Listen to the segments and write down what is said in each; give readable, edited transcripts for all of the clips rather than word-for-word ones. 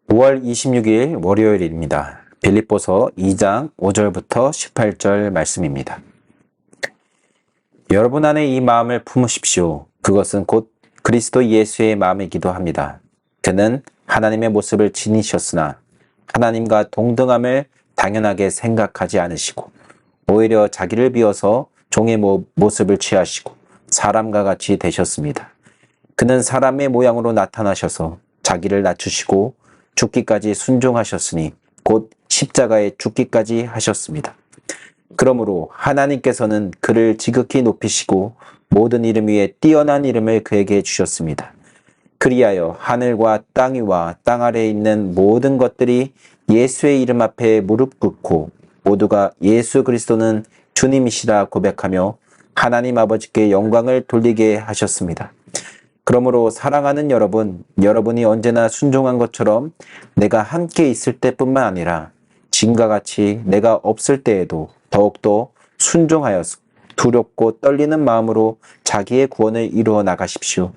5월 26일 월요일입니다. 빌립보서 2장 5절부터 18절 말씀입니다. 여러분 안에 이 마음을 품으십시오. 그것은 곧 그리스도 예수의 마음이기도 합니다. 그는 하나님의 모습을 지니셨으나 하나님과 동등함을 당연하게 생각하지 않으시고 오히려 자기를 비워서 종의 모습을 취하시고 사람과 같이 되셨습니다. 그는 사람의 모양으로 나타나셔서 자기를 낮추시고 죽기까지 순종하셨으니 곧 십자가에 죽기까지 하셨습니다. 그러므로 하나님께서는 그를 지극히 높이시고 모든 이름 위에 뛰어난 이름을 그에게 주셨습니다. 그리하여 하늘과 땅 위와 땅 아래에 있는 모든 것들이 예수의 이름 앞에 무릎 꿇고 모두가 예수 그리스도는 주님이시라 고백하며 하나님 아버지께 영광을 돌리게 하셨습니다. 그러므로 사랑하는 여러분, 여러분이 언제나 순종한 것처럼 내가 함께 있을 때뿐만 아니라 지금과 같이 내가 없을 때에도 더욱더 순종하여서 두렵고 떨리는 마음으로 자기의 구원을 이루어 나가십시오.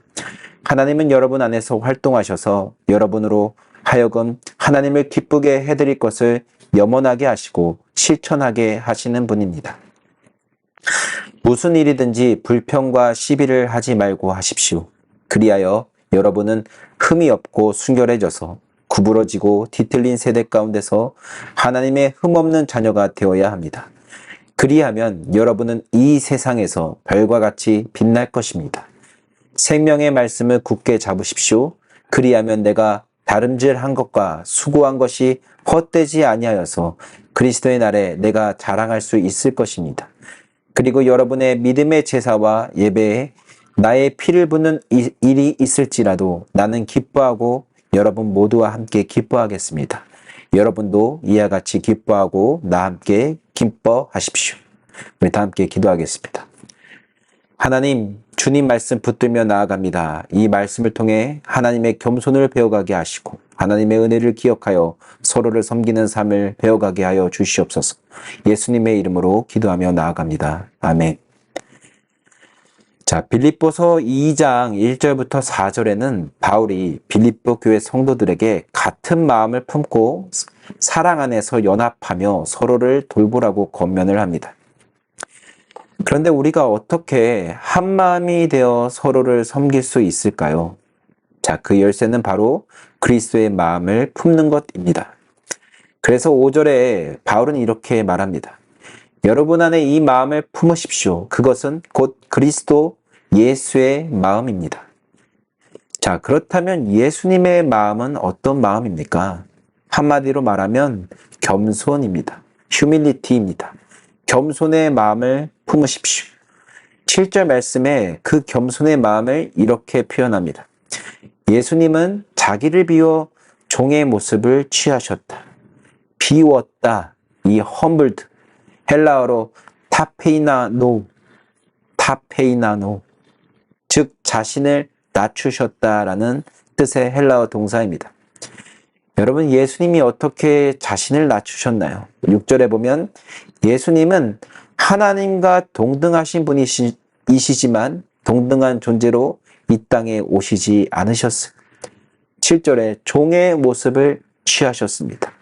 하나님은 여러분 안에서 활동하셔서 여러분으로 하여금 하나님을 기쁘게 해드릴 것을 염원하게 하시고 실천하게 하시는 분입니다. 무슨 일이든지 불평과 시비를 하지 말고 하십시오. 그리하여 여러분은 흠이 없고 순결해져서 구부러지고 뒤틀린 세대 가운데서 하나님의 흠없는 자녀가 되어야 합니다. 그리하면 여러분은 이 세상에서 별과 같이 빛날 것입니다. 생명의 말씀을 굳게 잡으십시오. 그리하면 내가 다름질한 것과 수고한 것이 헛되지 아니하여서 그리스도의 날에 내가 자랑할 수 있을 것입니다. 그리고 여러분의 믿음의 제사와 예배에 나의 피를 붓는 일이 있을지라도 나는 기뻐하고 여러분 모두와 함께 기뻐하겠습니다. 여러분도 이와 같이 기뻐하고 나 함께 기뻐하십시오. 우리 다 함께 기도하겠습니다. 하나님, 주님 말씀 붙들며 나아갑니다. 이 말씀을 통해 하나님의 겸손을 배워가게 하시고 하나님의 은혜를 기억하여 서로를 섬기는 삶을 배워가게 하여 주시옵소서. 예수님의 이름으로 기도하며 나아갑니다. 아멘. 자, 빌립보서 2장 1절부터 4절에는 바울이 빌립보 교회 성도들에게 같은 마음을 품고 사랑 안에서 연합하며 서로를 돌보라고 권면을 합니다. 그런데 우리가 어떻게 한 마음이 되어 서로를 섬길 수 있을까요? 자, 그 열쇠는 바로 그리스도의 마음을 품는 것입니다. 그래서 5절에 바울은 이렇게 말합니다. 여러분 안에 이 마음을 품으십시오. 그것은 곧 그리스도 예수의 마음입니다. 자, 그렇다면 예수님의 마음은 어떤 마음입니까? 한마디로 말하면 겸손입니다. 휴밀리티입니다. 겸손의 마음을 품으십시오. 7절 말씀에 그 겸손의 마음을 이렇게 표현합니다. 예수님은 자기를 비워 종의 모습을 취하셨다. 비웠다. 이 humbled. 헬라어로 타페이나노. 즉 자신을 낮추셨다라는 뜻의 헬라어 동사입니다. 여러분, 예수님이 어떻게 자신을 낮추셨나요? 6절에 보면 예수님은 하나님과 동등하신 분이시지만 동등한 존재로 이 땅에 오시지 않으셨어요. 7절에 종의 모습을 취하셨습니다.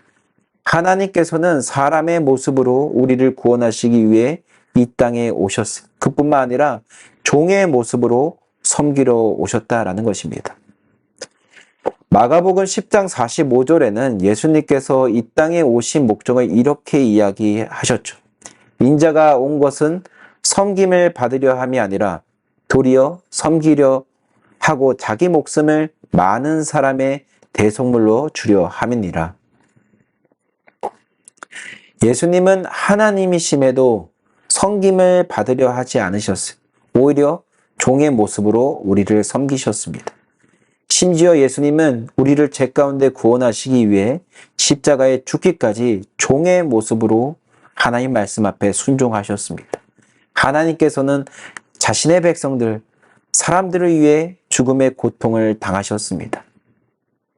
하나님께서는 사람의 모습으로 우리를 구원하시기 위해 이 땅에 오셨어요. 그뿐만 아니라 종의 모습으로 섬기러 오셨다라는 것입니다. 마가복음 10장 45절에는 예수님께서 이 땅에 오신 목적을 이렇게 이야기하셨죠. 인자가 온 것은 섬김을 받으려 함이 아니라 도리어 섬기려 하고 자기 목숨을 많은 사람의 대속물로 주려 함이니라. 예수님은 하나님이심에도 섬김을 받으려 하지 않으셨어요. 오히려 종의 모습으로 우리를 섬기셨습니다. 심지어 예수님은 우리를 죄 가운데 구원하시기 위해 십자가에 죽기까지 종의 모습으로 하나님 말씀 앞에 순종하셨습니다. 하나님께서는 자신의 백성들, 사람들을 위해 죽음의 고통을 당하셨습니다.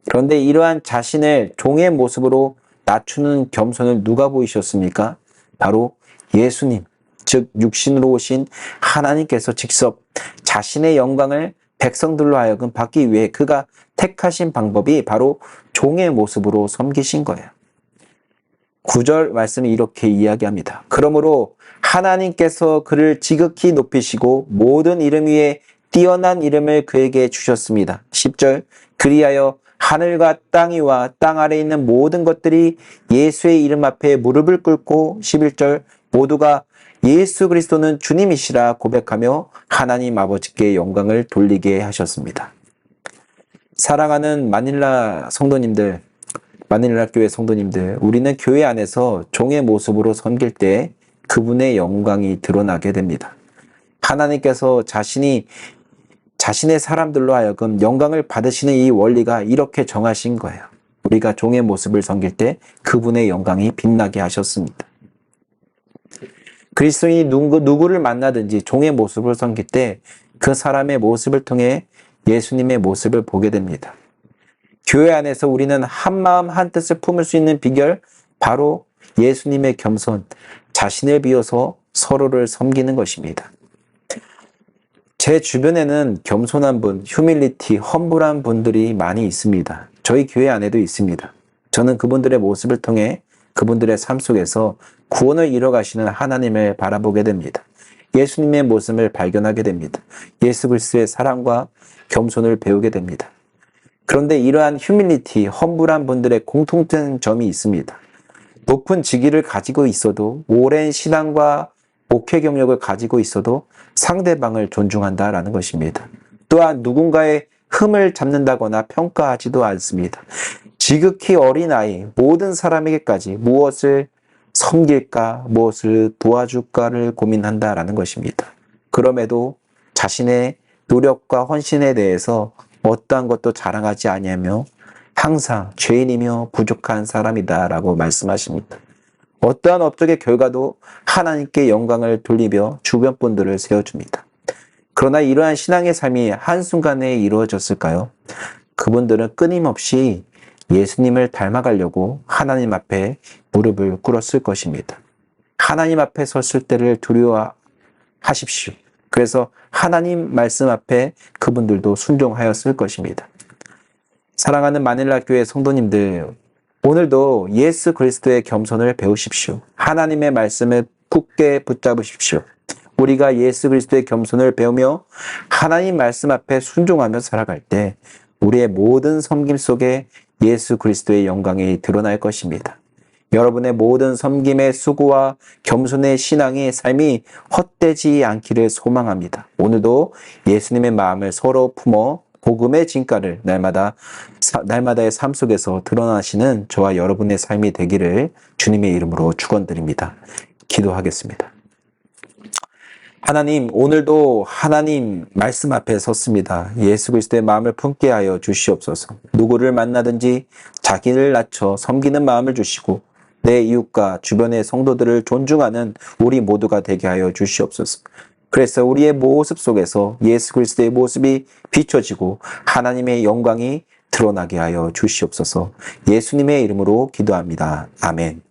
그런데 이러한 자신을 종의 모습으로 낮추는 겸손을 누가 보이셨습니까? 바로 예수님, 즉 육신으로 오신 하나님께서 직접 자신의 영광을 백성들로 하여금 받기 위해 그가 택하신 방법이 바로 종의 모습으로 섬기신 거예요. 9절 말씀이 이렇게 이야기합니다. 그러므로 하나님께서 그를 지극히 높이시고 모든 이름 위에 뛰어난 이름을 그에게 주셨습니다. 10절 그리하여 하늘과 땅 위와 땅 아래에 있는 모든 것들이 예수의 이름 앞에 무릎을 꿇고 11절 모두가 예수 그리스도는 주님이시라 고백하며 하나님 아버지께 영광을 돌리게 하셨습니다. 사랑하는 마닐라 성도님들, 마닐라 교회 성도님들, 우리는 교회 안에서 종의 모습으로 섬길 때 그분의 영광이 드러나게 됩니다. 하나님께서 자신의 사람들로 하여금 영광을 받으시는 이 원리가 이렇게 정하신 거예요. 우리가 종의 모습을 섬길 때 그분의 영광이 빛나게 하셨습니다. 그리스도인이 누구를 만나든지 종의 모습을 섬길 때 그 사람의 모습을 통해 예수님의 모습을 보게 됩니다. 교회 안에서 우리는 한마음 한뜻을 품을 수 있는 비결, 바로 예수님의 겸손, 자신을 비워서 서로를 섬기는 것입니다. 제 주변에는 겸손한 분, 휴밀리티, 험불한 분들이 많이 있습니다. 저희 교회 안에도 있습니다. 저는 그분들의 모습을 통해 그분들의 삶 속에서 구원을 이뤄가시는 하나님을 바라보게 됩니다. 예수님의 모습을 발견하게 됩니다. 예수 그리스도의 사랑과 겸손을 배우게 됩니다. 그런데 이러한 휴밀리티, 험불한 분들의 공통된 점이 있습니다. 높은 직위를 가지고 있어도, 오랜 신앙과 목회 경력을 가지고 있어도 상대방을 존중한다라는 것입니다. 또한 누군가의 흠을 잡는다거나 평가하지도 않습니다. 지극히 어린아이, 모든 사람에게까지 무엇을 섬길까, 무엇을 도와줄까를 고민한다라는 것입니다. 그럼에도 자신의 노력과 헌신에 대해서 어떠한 것도 자랑하지 아니하며 항상 죄인이며 부족한 사람이다라고 말씀하십니다. 어떠한 업적의 결과도 하나님께 영광을 돌리며 주변 분들을 세워줍니다. 그러나 이러한 신앙의 삶이 한순간에 이루어졌을까요? 그분들은 끊임없이 예수님을 닮아가려고 하나님 앞에 무릎을 꿇었을 것입니다. 하나님 앞에 섰을 때를 두려워하십시오. 그래서 하나님 말씀 앞에 그분들도 순종하였을 것입니다. 사랑하는 마닐라 교회 성도님들, 오늘도 예수 그리스도의 겸손을 배우십시오. 하나님의 말씀을 굳게 붙잡으십시오. 우리가 예수 그리스도의 겸손을 배우며 하나님 말씀 앞에 순종하며 살아갈 때 우리의 모든 섬김 속에 예수 그리스도의 영광이 드러날 것입니다. 여러분의 모든 섬김의 수고와 겸손의 신앙의 삶이 헛되지 않기를 소망합니다. 오늘도 예수님의 마음을 서로 품어 복음의 진가를 날마다의 삶 속에서 드러나시는 저와 여러분의 삶이 되기를 주님의 이름으로 축원드립니다. 기도하겠습니다. 하나님, 오늘도 하나님 말씀 앞에 섰습니다. 예수 그리스도의 마음을 품게 하여 주시옵소서. 누구를 만나든지 자기를 낮춰 섬기는 마음을 주시고 내 이웃과 주변의 성도들을 존중하는 우리 모두가 되게 하여 주시옵소서. 그래서 우리의 모습 속에서 예수 그리스도의 모습이 비춰지고 하나님의 영광이 드러나게 하여 주시옵소서. 예수님의 이름으로 기도합니다. 아멘.